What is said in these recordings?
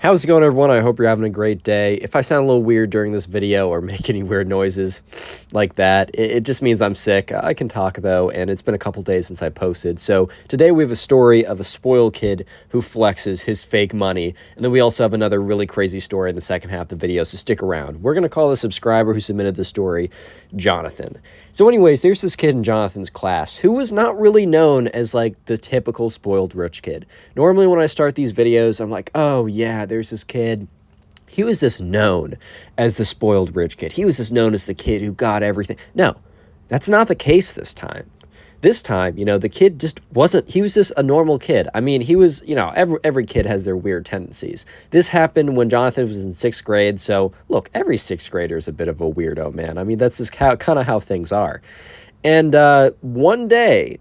How's it going, everyone? I hope you're having a great day. If I sound a little weird during this video or make any weird noises like that, it just means I'm sick. I can talk, though, and it's been a couple days since I posted. So today we have a story of a spoiled kid who flexes his fake money, and then we also have another really crazy story in the second half of the video, so stick around. We're going to call the subscriber who submitted the story Jonathan. So anyways, there's this kid in Jonathan's class who was not really known as, like, the typical spoiled rich kid. Normally when I start these videos, I'm like, oh, yeah, there's this kid. He was just known as the spoiled rich kid. He was just known as the kid who got everything. No, that's not the case this time. This time, the kid just wasn't, he was just a normal kid. I mean, he was, every kid has their weird tendencies. This happened when Jonathan was in 6th grade. So look, every 6th grader is a bit of a weirdo, man. I mean, that's just kind of how things are. And one day,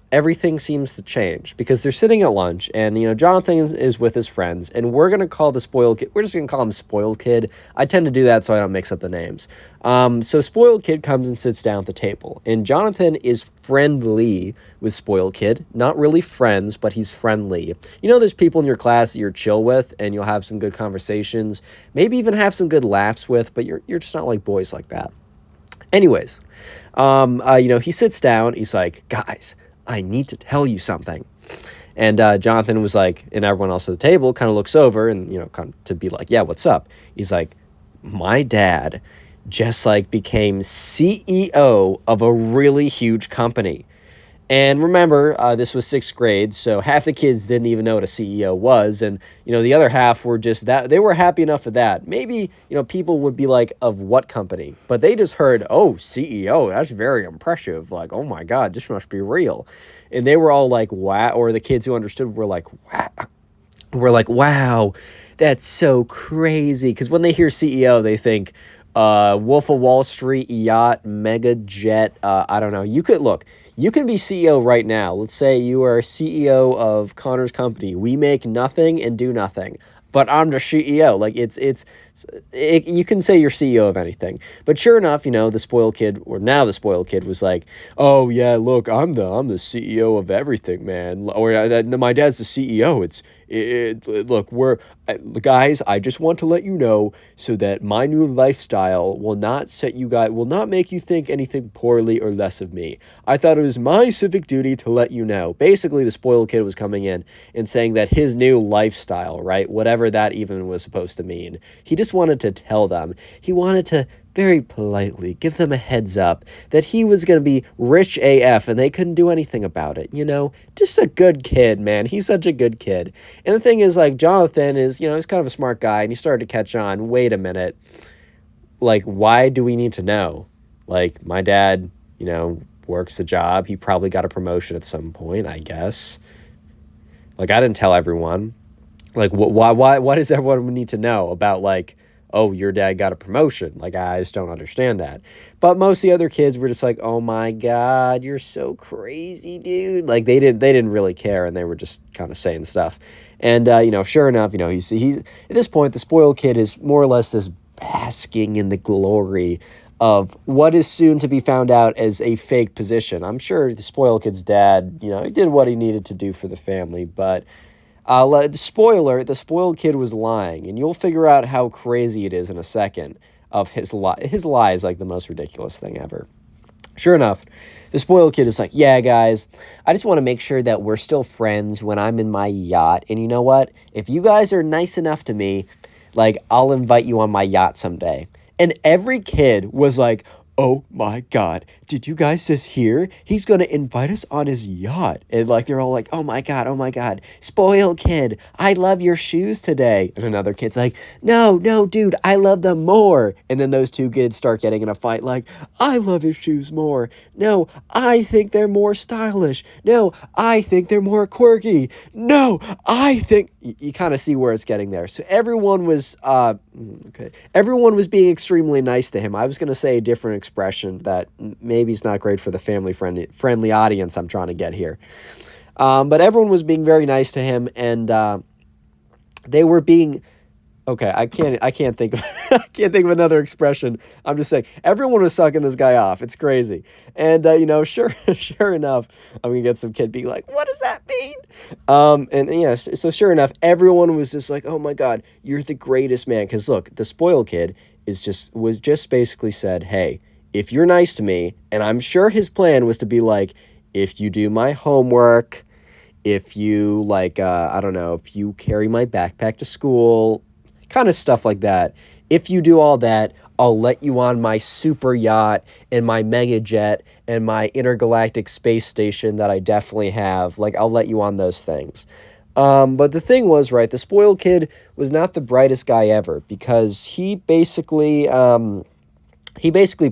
everything seems to change because they're sitting at lunch and, Jonathan is with his friends and we're going to call the spoiled kid. We're just going to call him spoiled kid. I tend to do that so I don't mix up the names. So spoiled kid comes and sits down at the table and Jonathan is friendly with spoiled kid. Not really friends, but he's friendly. There's people in your class that you're chill with and you'll have some good conversations, maybe even have some good laughs with, but you're just not like boys like that. Anyways, he sits down. He's like, guys, I need to tell you something. And Jonathan was like, and everyone else at the table kind of looks over and, kind of to be like, yeah, what's up? He's like, my dad just became CEO of a really huge company. And remember, this was 6th grade, so half the kids didn't even know what a CEO was. And, the other half were just that they were happy enough with that. Maybe, people would be like, of what company? But they just heard, oh, CEO, that's very impressive. Like, oh my God, this must be real. And they were all like, wow. Or the kids who understood were like, wow. Wow, that's so crazy. Because when they hear CEO, they think Wolf of Wall Street, yacht, mega jet. I don't know. You can be CEO right now. Let's say you are CEO of Connor's company. We make nothing and do nothing, but I'm the CEO. You can say you're CEO of anything. But sure enough, the spoiled kid, or now the spoiled kid, was like, oh yeah, look, I'm the CEO of everything, man. Or my dad's the CEO. Look, guys, I just want to let you know so that my new lifestyle will not make you think anything poorly or less of me. I thought it was my civic duty to let you know. Basically, the spoiled kid was coming in and saying that his new lifestyle, right, whatever that even was supposed to mean, he just wanted to tell them. He wanted to very politely give them a heads up that he was going to be rich AF and they couldn't do anything about it, Just a good kid, man. He's such a good kid. And the thing is, Jonathan is, he's kind of a smart guy and he started to catch on. Wait a minute. Why do we need to know? My dad, works a job. He probably got a promotion at some point, I guess. I didn't tell everyone. Why does everyone need to know about, oh, your dad got a promotion? I just don't understand that. But most of the other kids were just like, oh my God, you're so crazy, dude. They didn't really care, and they were just kind of saying stuff. And, sure enough, he's at this point, the spoiled kid is more or less just basking in the glory of what is soon to be found out as a fake position. I'm sure the spoiled kid's dad, he did what he needed to do for the family, but spoiler, the spoiled kid was lying, and you'll figure out how crazy it is in a second of his lie. His lie is the most ridiculous thing ever. Sure enough, the spoiled kid is like, yeah, guys, I just want to make sure that we're still friends when I'm in my yacht. And you know what? If you guys are nice enough to me, I'll invite you on my yacht someday. And every kid was like, oh my God, did you guys just hear? He's going to invite us on his yacht. And they're all like, oh my God, spoiled kid, I love your shoes today. And another kid's like, no, dude, I love them more. And then those two kids start getting in a fight I love his shoes more. No, I think they're more stylish. No, I think they're more quirky. No, I think... You kind of see where it's getting there. So everyone was being extremely nice to him. I was going to say a different expression that maybe is not great for the family-friendly audience I'm trying to get here. But everyone was being very nice to him, and they were being Okay, I can't think of I can't think of another expression. I'm just saying everyone was sucking this guy off. It's crazy. And sure sure enough, I'm gonna get some kid being like, what does that mean? And yes, so sure enough, everyone was just like, oh my god, you're the greatest man. Because look, the spoiled kid was just basically said, hey, if you're nice to me, and I'm sure his plan was to be like, if you do my homework, if you like I don't know, if you carry my backpack to school, kind of stuff like that. If you do all that, I'll let you on my super yacht and my mega jet and my intergalactic space station that I definitely have. Like, I'll let you on those things. But the thing was, right, the spoiled kid was not the brightest guy ever, because he basically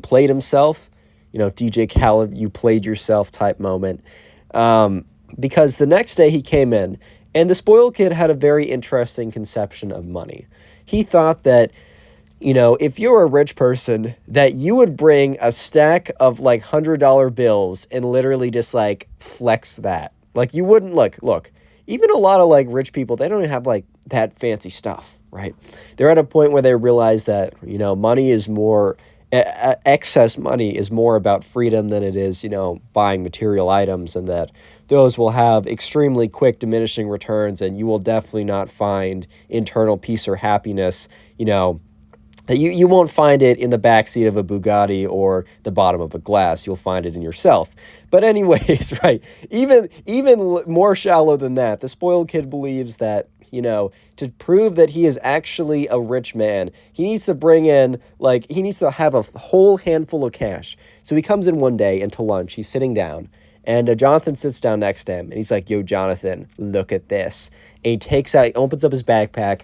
played himself. DJ Khaled, you played yourself type moment. Because the next day he came in, and the spoiled kid had a very interesting conception of money. He thought that, if you're a rich person, that you would bring a stack of like $100 bills and literally just like flex that. Like, you wouldn't look, even a lot of like rich people, they don't even have like that fancy stuff, right? They're at a point where they realize that, money is more, excess money is more about freedom than it is, buying material items, and that those will have extremely quick diminishing returns, and you will definitely not find internal peace or happiness, you won't find it in the backseat of a Bugatti or the bottom of a glass. You'll find it in yourself. But anyways, right, even more shallow than that, the spoiled kid believes that, to prove that he is actually a rich man, he needs to bring in, like, he needs to have a whole handful of cash. So he comes in one day, and to lunch, he's sitting down, and Jonathan sits down next to him, and he's like, yo, Jonathan, look at this. And he opens up his backpack,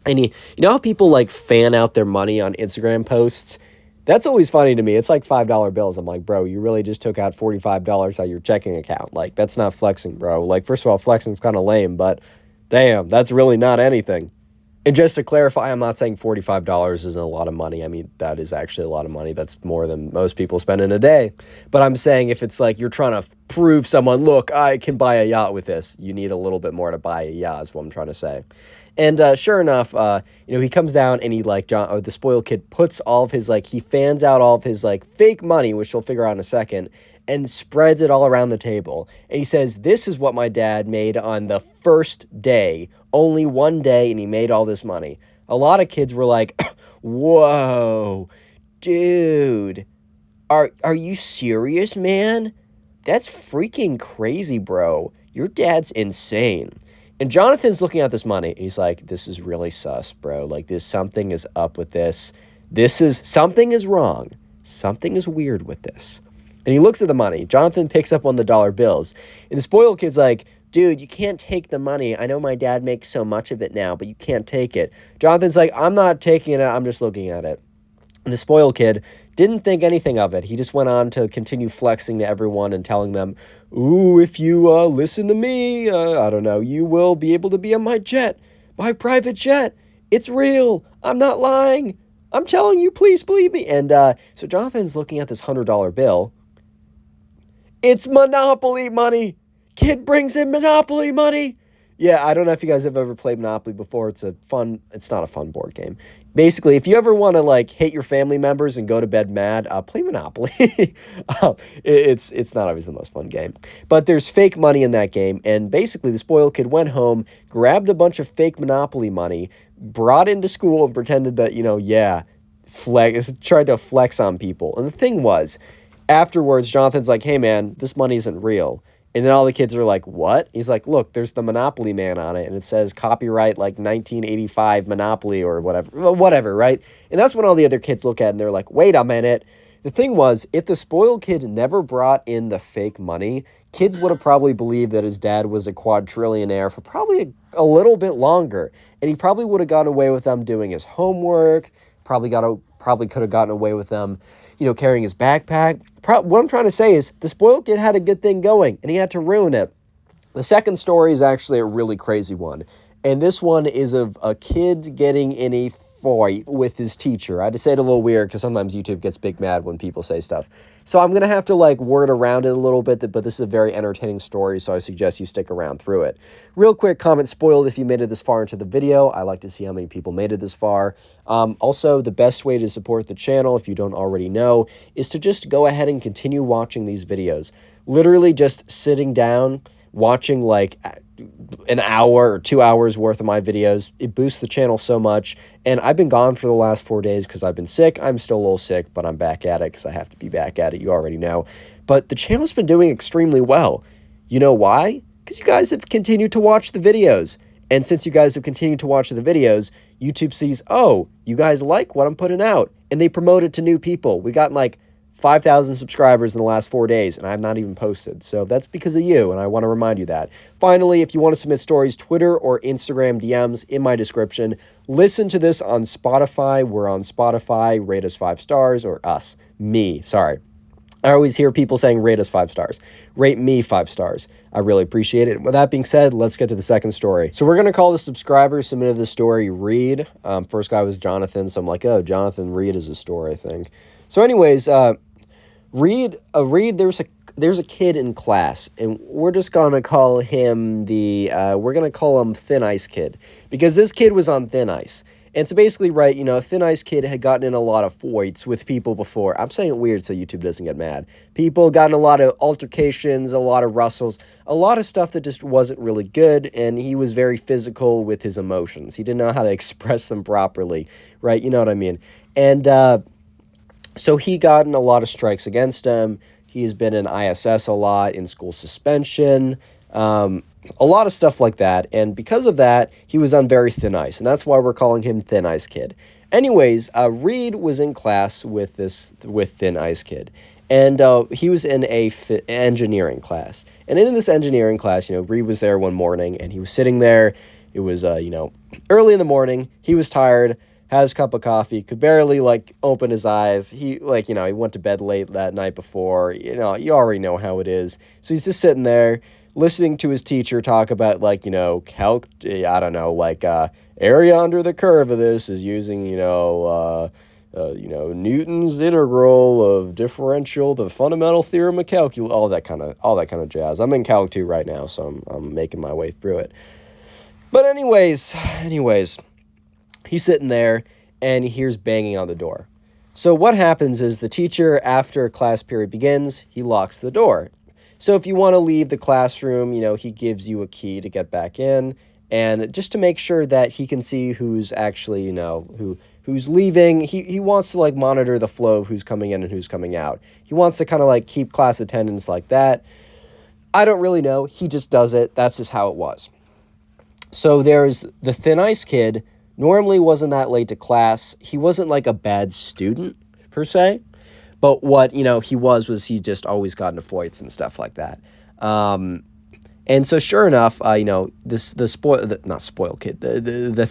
and how people like fan out their money on Instagram posts? That's always funny to me. It's like $5 bills. I'm like, bro, you really just took out $45 out of your checking account. Like, that's not flexing, bro. Like, first of all, flexing's kind of lame, but damn, that's really not anything. And just to clarify, I'm not saying $45 isn't a lot of money. I mean, that is actually a lot of money. That's more than most people spend in a day. But I'm saying if it's like you're trying to prove someone, look, I can buy a yacht with this, you need a little bit more to buy a yacht, is what I'm trying to say. And sure enough, he comes down, and he the spoiled kid puts all of his he fans out all of his fake money, which we'll figure out in a second, and spreads it all around the table. And he says, this is what my dad made on the first day, only one day, and he made all this money. A lot of kids were like, whoa, dude, are you serious, man? That's freaking crazy, bro. Your dad's insane. And Jonathan's looking at this money, and he's like, this is really sus, bro. Like, something is up with this. Something is wrong. Something is weird with this. And he looks at the money. Jonathan picks up on the dollar bills. And the spoiled kid's like, dude, you can't take the money. I know my dad makes so much of it now, but you can't take it. Jonathan's like, I'm not taking it. I'm just looking at it. And the spoiled kid didn't think anything of it. He just went on to continue flexing to everyone and telling them, ooh, if you listen to me, I don't know, you will be able to be on my jet, my private jet. It's real. I'm not lying. I'm telling you, please believe me. And so Jonathan's looking at this $100 bill. It's Monopoly money. Kid brings in Monopoly money. Yeah, I don't know if you guys have ever played Monopoly before. It's not a fun board game. Basically, if you ever want to hate your family members and go to bed mad, play Monopoly. It's not always the most fun game. But there's fake money in that game, and basically the spoiled kid went home, grabbed a bunch of fake Monopoly money, brought into school and pretended that, tried to flex on people. And the thing was, afterwards, Jonathan's like, hey man, this money isn't real. And then all the kids are like, what? He's like, look, there's the Monopoly Man on it, and it says copyright 1985 Monopoly or whatever, right? And that's when all the other kids look at it, and they're like, wait a minute. The thing was, if the spoiled kid never brought in the fake money, kids would have probably believed that his dad was a quadrillionaire for probably a little bit longer. And he probably would have gotten away with them doing his homework, probably could have gotten away with them carrying his backpack. What I'm trying to say is the spoiled kid had a good thing going, and he had to ruin it. The second story is actually a really crazy one. And this one is of a kid getting in a fight with his teacher. I had to say it a little weird because sometimes YouTube gets big mad when people say stuff. So I'm going to have to like word around it a little bit, but this is a very entertaining story, so I suggest you stick around through it. Real quick, comment spoiled if you made it this far into the video. I like to see how many people made it this far. Also, the best way to support the channel, if you don't already know, is to just go ahead and continue watching these videos. Literally just sitting down, watching like an hour or 2 hours worth of my videos. It boosts the channel so much. And I've been gone for the last 4 days because I've been sick. I'm still a little sick, but I'm back at it because I have to be back at it. You already know. But the channel's been doing extremely well. You know why? Because you guys have continued to watch the videos. And since you guys have continued to watch the videos, YouTube sees, oh, you guys like what I'm putting out. And they promote it to new people. We got like 5,000 subscribers in the last 4 days, and I've not even posted. So that's because of you, and I want to remind you that. Finally, if you want to submit stories, Twitter or Instagram DMs in my description. Listen to this on Spotify. We're on Spotify. Rate us 5 stars, or us. Me, sorry. I always hear people saying rate us 5 stars. Rate me 5 stars. I really appreciate it. With that being said, let's get to the second story. So we're going to call the subscriber who submitted the story Reed. First guy was Jonathan, so I'm like, oh, Jonathan Reed is a story, I think. So anyways, Reed, there's a kid in class, and we're just gonna call him Thin Ice Kid, because this kid was on thin ice. And so basically, right, you know, Thin Ice Kid had gotten in a lot of fights with people before. I'm saying it weird so YouTube doesn't get mad. People got in a lot of altercations, a lot of rustles, a lot of stuff that just wasn't really good, and he was very physical with his emotions. He didn't know how to express them properly, right? You know what I mean? And so he gotten a lot of strikes against him. He's been in ISS a lot, in school suspension, a lot of stuff like that. And because of that, he was on very thin ice. And that's why we're calling him Thin Ice Kid. Anyways, Reed was in class with Thin Ice Kid. And he was in a engineering class. And in this engineering class, you know, Reed was there one morning, and he was sitting there. It was, you know, early in the morning. He was tired. Had his cup of coffee, could barely, like, open his eyes. He, like, you know, he went to bed late that night before. You know, you already know how it is. So he's just sitting there, listening to his teacher talk about, like, you know, I don't know, like, area under the curve of this is using, you know, Newton's integral of differential, the fundamental theorem of calculus, all that kind of jazz. I'm in Calc 2 right now, so I'm making my way through it. But anyways, he's sitting there, and he hears banging on the door. So what happens is the teacher, after class period begins, he locks the door. So if you want to leave the classroom, you know, he gives you a key to get back in, and just to make sure that he can see who's actually, you know, who's leaving. He wants to, like, monitor the flow of who's coming in and who's coming out. He wants to kind of, like, keep class attendance like that. I don't really know. He just does it. That's just how it was. So there's the Thin Ice Kid. Normally wasn't that late to class. He wasn't like a bad student, per se. But what, you know, he he just always got into fights and stuff like that. And so sure enough, you know, the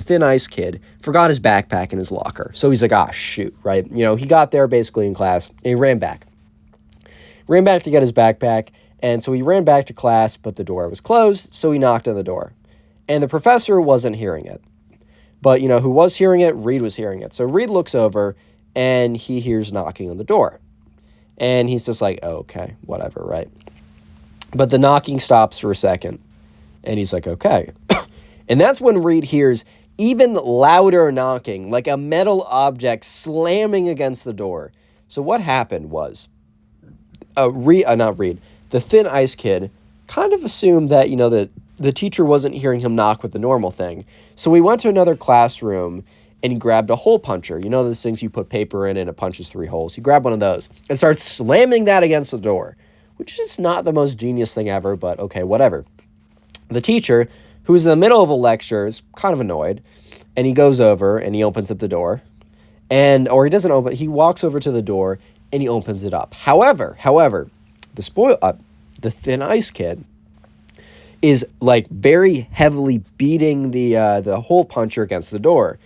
Thin Ice Kid forgot his backpack in his locker. So he's like, ah, shoot, right? You know, he got there basically in class, and he ran back. Ran back to get his backpack, and so he ran back to class, but the door was closed, so he knocked on the door. And the professor wasn't hearing it. But, you know, who was hearing it? Reed was hearing it. So Reed looks over, and he hears knocking on the door. And he's just like, oh, okay, whatever, right? But the knocking stops for a second. And he's like, okay. And that's when Reed hears even louder knocking, like a metal object slamming against the door. So what happened was, the Thin Ice Kid kind of assumed that, you know, that the teacher wasn't hearing him knock with the normal thing. So he went to another classroom and he grabbed a hole puncher. You know those things you put paper in and it punches 3 holes? He grabbed one of those and started slamming that against the door, which is not the most genius thing ever, but okay, whatever. The teacher, who was in the middle of a lecture, is kind of annoyed, and he goes over and he opens up the door, he walks over to the door and he opens it up. However, the Thin Ice Kid is like very heavily beating the hole puncher against the door.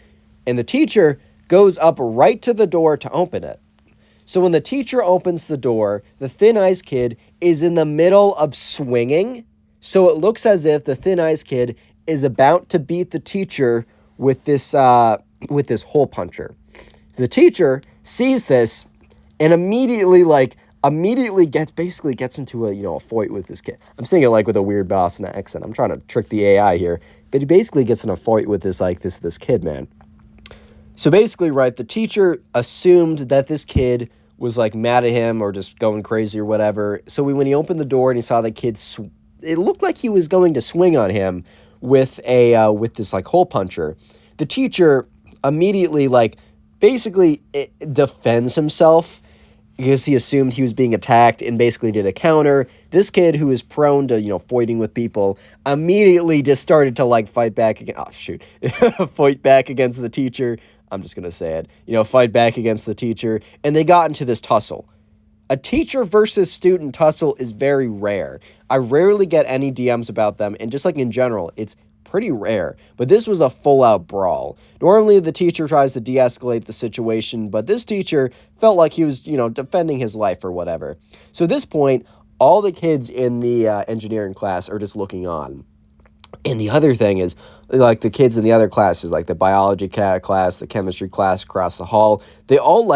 And the teacher goes up right to the door to open it. So when the teacher opens the door, the Thin Ice Kid is in the middle of swinging. So it looks as if the Thin Ice Kid is about to beat the teacher with this with this hole puncher. The teacher sees this and immediately gets into a fight with this kid. I'm saying it like with a weird Boston accent. I'm trying to trick the AI here, but he basically gets in a fight with this kid, man. So basically, right, the teacher assumed that this kid was like mad at him or just going crazy or whatever. So when he opened the door and he saw the kid, it looked like he was going to swing on him with this like hole puncher. The teacher immediately basically defends himself because he assumed he was being attacked and basically did a counter. This kid, who is prone to, fighting with people, immediately just started to fight back again. Oh, shoot. Fight back against the teacher. I'm just going to say it. Fight back against the teacher. And they got into this tussle. A teacher versus student tussle is very rare. I rarely get any DMs about them. And just in general, it's pretty rare, but this was a full-out brawl. Normally, the teacher tries to de-escalate the situation, but this teacher felt like he was, defending his life or whatever. So at this point, all the kids in the engineering class are just looking on. And the other thing is, the kids in the other classes, the biology class, the chemistry class across the hall, they all,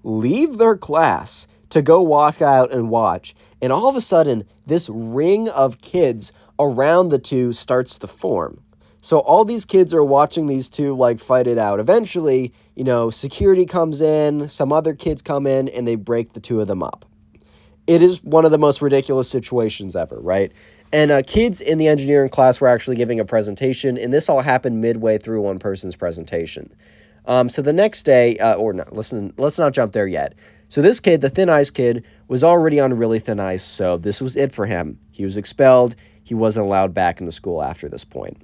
leave their class to go walk out and watch. And all of a sudden, this ring of kids around the two starts to form. So all these kids are watching these two fight it out. Eventually, security comes in, some other kids come in, and they break the two of them up. It is one of the most ridiculous situations ever, right? And kids in the engineering class were actually giving a presentation, and this all happened midway through one person's presentation. So the next day, let's not jump there yet. So this kid, the thin ice kid, was already on really thin ice, so this was it for him. He was expelled. He wasn't allowed back in the school after this point.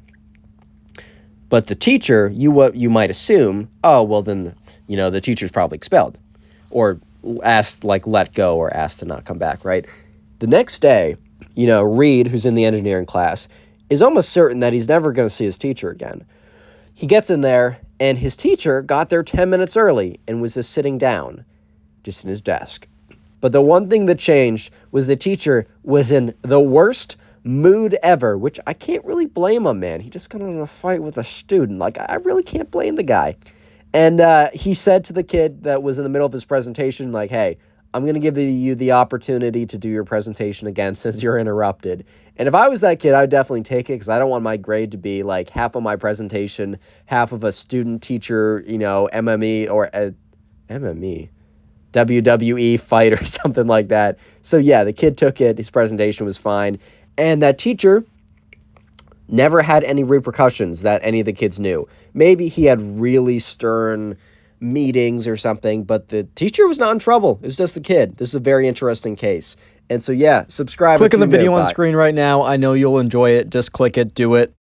But the teacher, you might assume, oh, well then, the teacher's probably expelled or asked, let go or asked to not come back, right? The next day, Reed, who's in the engineering class, is almost certain that he's never going to see his teacher again. He gets in there, and his teacher got there 10 minutes early and was just sitting down, just in his desk. But the one thing that changed was the teacher was in the worst mood ever, which I can't really blame him, man. He just got in a fight with a student. I really can't blame the guy. And he said to the kid that was in the middle of his presentation, hey, I'm going to give you the opportunity to do your presentation again since you're interrupted. And if I was that kid, I would definitely take it because I don't want my grade to be half of my presentation, half of a student-teacher, MME or MME. WWE fight or something like that. So yeah, the kid took it. His presentation was fine. And that teacher never had any repercussions that any of the kids knew. Maybe he had really stern meetings or something, but the teacher was not in trouble. It was just the kid. This is a very interesting case. And so, yeah, subscribe. Click on the video on screen right now. I know you'll enjoy it. Just click it. Do it.